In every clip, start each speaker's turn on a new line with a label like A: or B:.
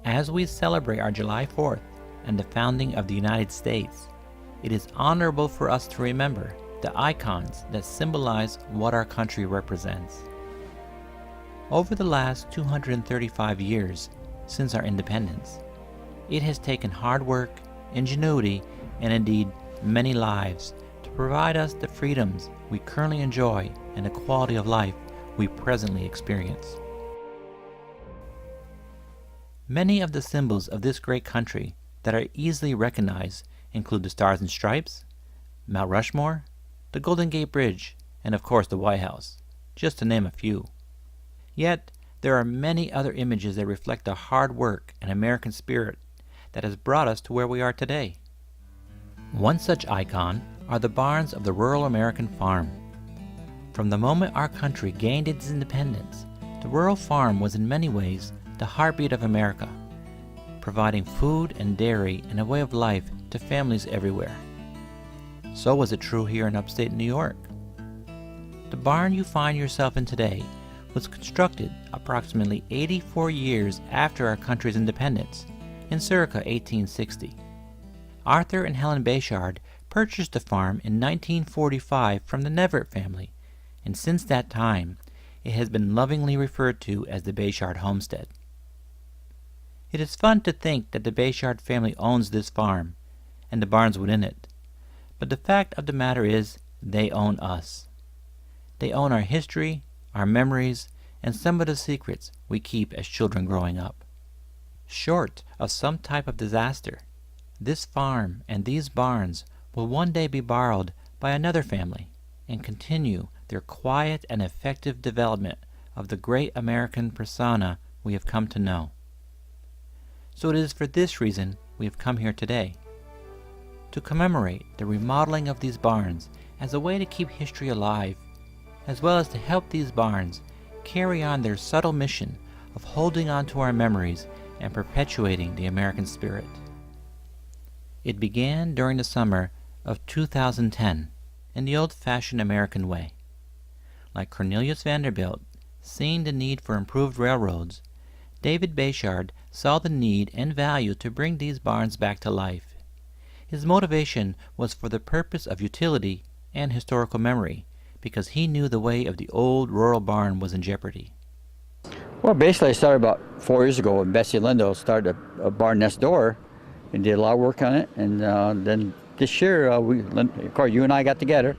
A: As we celebrate our July 4th and the founding of the United States, it is honorable for us to remember the icons that symbolize what our country represents. Over the last 235 years since our independence, it has taken hard work, ingenuity, and indeed many lives to provide us the freedoms we currently enjoy and the quality of life we presently experience. Many of the symbols of this great country that are easily recognized include the Stars and Stripes, Mount Rushmore, the Golden Gate Bridge, and of course the White House, just to name a few. Yet, there are many other images that reflect the hard work and American spirit that has brought us to where we are today. One such icon are the barns of the rural American farm. From the moment our country gained its independence, the rural farm was in many ways the heartbeat of America, providing food and dairy and a way of life to families everywhere. So was it true here in upstate New York. The barn you find yourself in today was constructed approximately 84 years after our country's independence, in circa 1860. Arthur and Helen Bechard purchased the farm in 1945 from the Neverett family, and since that time, it has been lovingly referred to as the Bechard homestead. It is fun to think that the Bechard family owns this farm, and the barns within it, but the fact of the matter is, they own us. They own our history, our memories, and some of the secrets we keep as children growing up. Short of some type of disaster, this farm and these barns will one day be borrowed by another family and continue their quiet and effective development of the great American persona we have come to know. So it is for this reason we have come here today, to commemorate the remodeling of these barns as a way to keep history alive, as well as to help these barns carry on their subtle mission of holding on to our memories and perpetuating the American spirit. It began during the summer of 2010 in the old-fashioned American way. Like Cornelius Vanderbilt, seeing the need for improved railroads, David Bechard saw the need and value to bring these barns back to life. His motivation was for the purpose of utility and historical memory, because he knew the way of the old rural barn was in jeopardy.
B: Well, basically I started about 4 years ago when Bessie Lindo started a barn next door and did a lot of work on it. And then this year, of course, you and I got together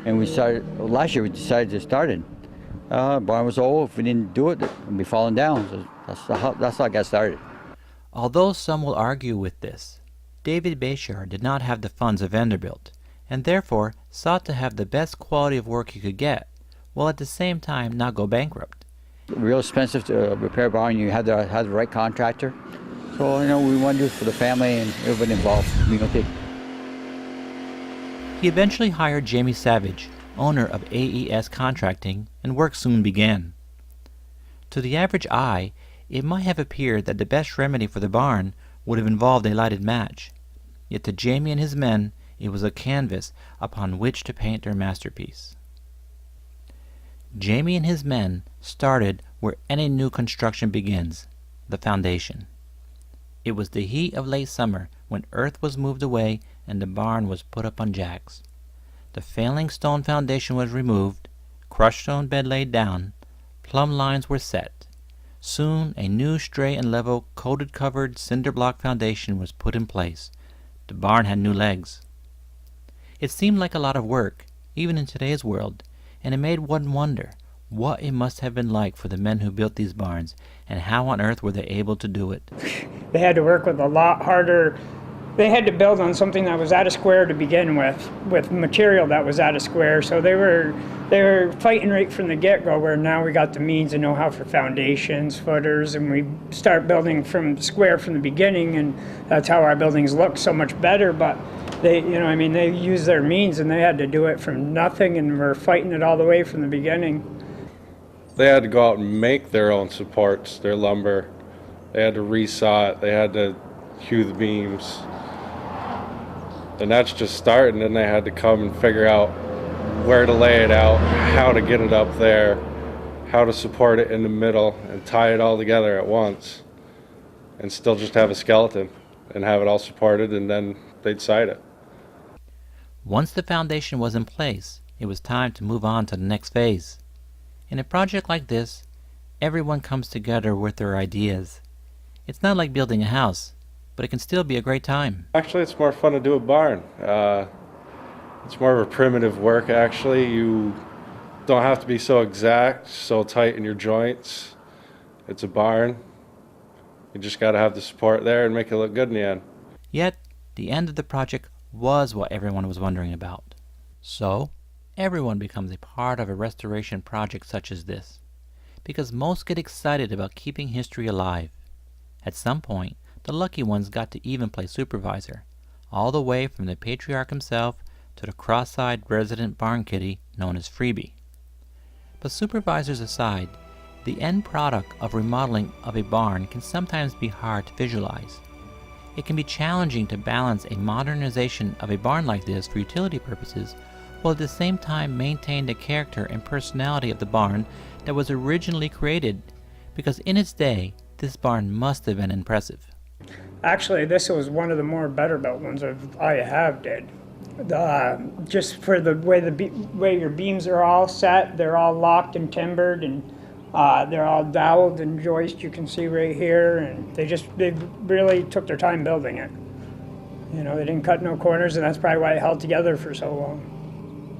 B: and we started, last year we decided to start it. Barn was old. If we didn't do it, we'd be falling down. So that's how I got started.
A: Although some will argue with this, David Bechard did not have the funds of Vanderbilt, and therefore sought to have the best quality of work he could get, while at the same time not go bankrupt.
B: Real expensive to repair a barn. You have the right contractor. So, we want to do it for the family and everybody involved. Okay.
A: He eventually hired Jamie Savage, owner of AES Contracting, and work soon began. To the average eye, it might have appeared that the best remedy for the barn would have involved a lighted match. Yet to Jamie and his men, it was a canvas upon which to paint their masterpiece. Jamie and his men started where any new construction begins, the foundation. It was the heat of late summer when earth was moved away and the barn was put up on jacks. The failing stone foundation was removed, crushed stone bed laid down, plumb lines were set. Soon a new straight and level coated covered cinder block foundation was put in place. The barn had new legs. It seemed like a lot of work, even in today's world, and it made one wonder what it must have been like for the men who built these barns, and how on earth were they able to do it.
C: They had to work with a lot harder. They had to build on something that was at a square to begin with material that was at a square. So they were fighting right from the get-go, where now we got the means and know-how for foundations, footers, and we start building from square from the beginning, and that's how our buildings look so much better. But they used their means, and they had to do it from nothing, and we're fighting it all the way from the beginning.
D: They had to go out and make their own supports, their lumber. They had to resaw it. They had to hew the beams. And that's just starting, and they had to come and figure out where to lay it out, how to get it up there, how to support it in the middle, and tie it all together at once. and still just have a skeleton and have it all supported, and then they'd side it.
A: Once the foundation was in place, it was time to move on to the next phase. In a project like this, everyone comes together with their ideas. It's not like building a house, but it can still be a great time.
D: Actually, it's more fun to do a barn. It's more of a primitive work, actually. You don't have to be so exact, so tight in your joints. It's a barn. You just got to have the support there and make it look good in the end.
A: Yet, the end of the project was what everyone was wondering about. So, everyone becomes a part of a restoration project such as this, because most get excited about keeping history alive. At some point, the lucky ones got to even play supervisor, all the way from the patriarch himself to the cross-eyed resident barn kitty known as Freebie. But supervisors aside, the end product of remodeling of a barn can sometimes be hard to visualize. It can be challenging to balance a modernization of a barn like this for utility purposes, while at the same time maintain the character and personality of the barn that was originally created, because in its day, this barn must have been impressive.
C: Actually, this was one of the more better built ones I have did. Just for the way your beams are all set, they're all locked and timbered, and they're all doweled and joist. You can see right here, and they really took their time building it. You know, they didn't cut no corners, and that's probably why it held together for so long.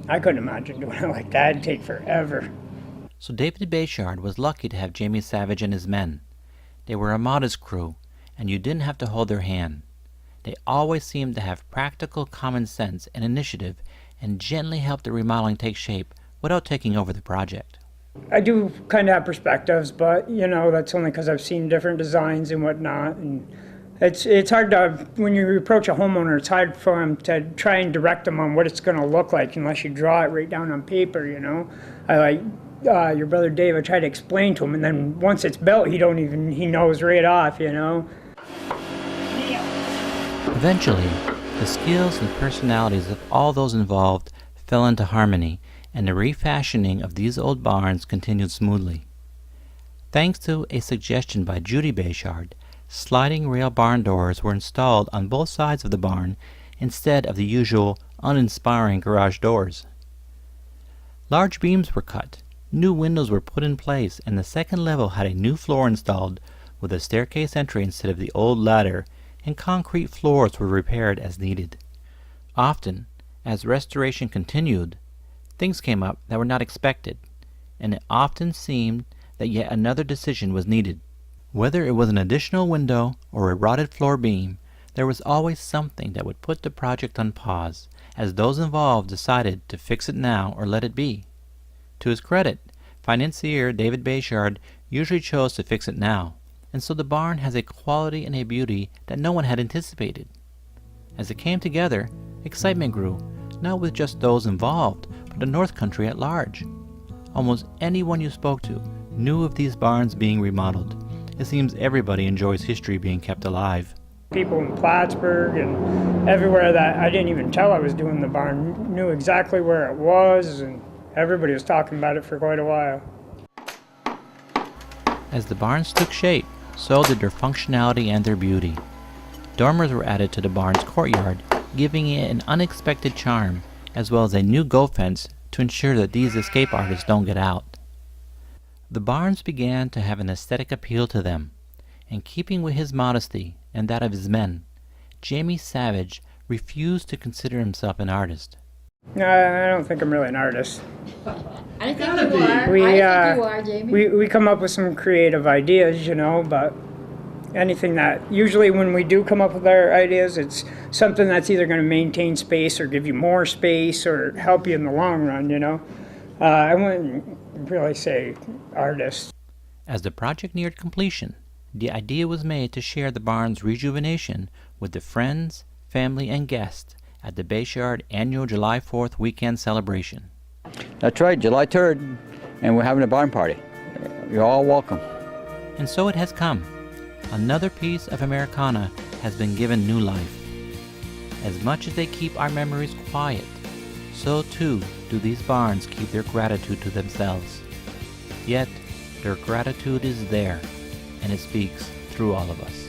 C: I couldn't imagine doing it like that. It'd take forever.
A: So David Bechard was lucky to have Jamie Savage and his men. They were a modest crew, and you didn't have to hold their hand. They always seemed to have practical common sense and initiative, and gently helped the remodeling take shape without taking over the project.
C: I do kind of have perspectives, but you know, that's only because I've seen different designs and whatnot. And it's hard to, when you approach a homeowner, it's hard for them to try and direct them on what it's going to look like unless you draw it right down on paper, you know. I like your brother Dave, I try to explain to him, and then once it's built, he knows right off, you know.
A: Eventually, the skills and personalities of all those involved fell into harmony, and the refashioning of these old barns continued smoothly. Thanks to a suggestion by Judy Bechard, sliding rail barn doors were installed on both sides of the barn instead of the usual uninspiring garage doors. Large beams were cut, new windows were put in place, and the second level had a new floor installed with a staircase entry instead of the old ladder, and concrete floors were repaired as needed. Often, as restoration continued, things came up that were not expected, and it often seemed that yet another decision was needed. Whether it was an additional window or a rotted floor beam, there was always something that would put the project on pause, as those involved decided to fix it now or let it be. To his credit, financier David Bechard usually chose to fix it now, and so the barn has a quality and a beauty that no one had anticipated. As it came together, excitement grew, not with just those involved, but the North Country at large. Almost anyone you spoke to knew of these barns being remodeled. It seems everybody enjoys history being kept alive.
C: People in Plattsburgh and everywhere that I didn't even tell I was doing the barn knew exactly where it was, and everybody was talking about it for quite a while.
A: As the barns took shape, so did their functionality and their beauty. Dormers were added to the barn's courtyard, giving it an unexpected charm, as well as a new goat fence to ensure that these escape artists don't get out. The barns began to have an aesthetic appeal to them. In keeping with his modesty and that of his men, Jamie Savage refused to consider himself an artist.
C: No, I don't think I'm really an artist.
E: I think you are. I think you are, Jamie.
C: We come up with some creative ideas, you know, but anything that, usually when we do come up with our ideas, it's something that's either going to maintain space or give you more space or help you in the long run, you know. I wouldn't really say artist.
A: As the project neared completion, the idea was made to share the barn's rejuvenation with the friends, family, and guests at the Bechard annual July 4th weekend celebration.
B: That's right, July 3rd, and we're having a barn party. You're all welcome.
A: And so it has come. Another piece of Americana has been given new life. As much as they keep our memories quiet, so too do these barns keep their gratitude to themselves. Yet, their gratitude is there, and it speaks through all of us.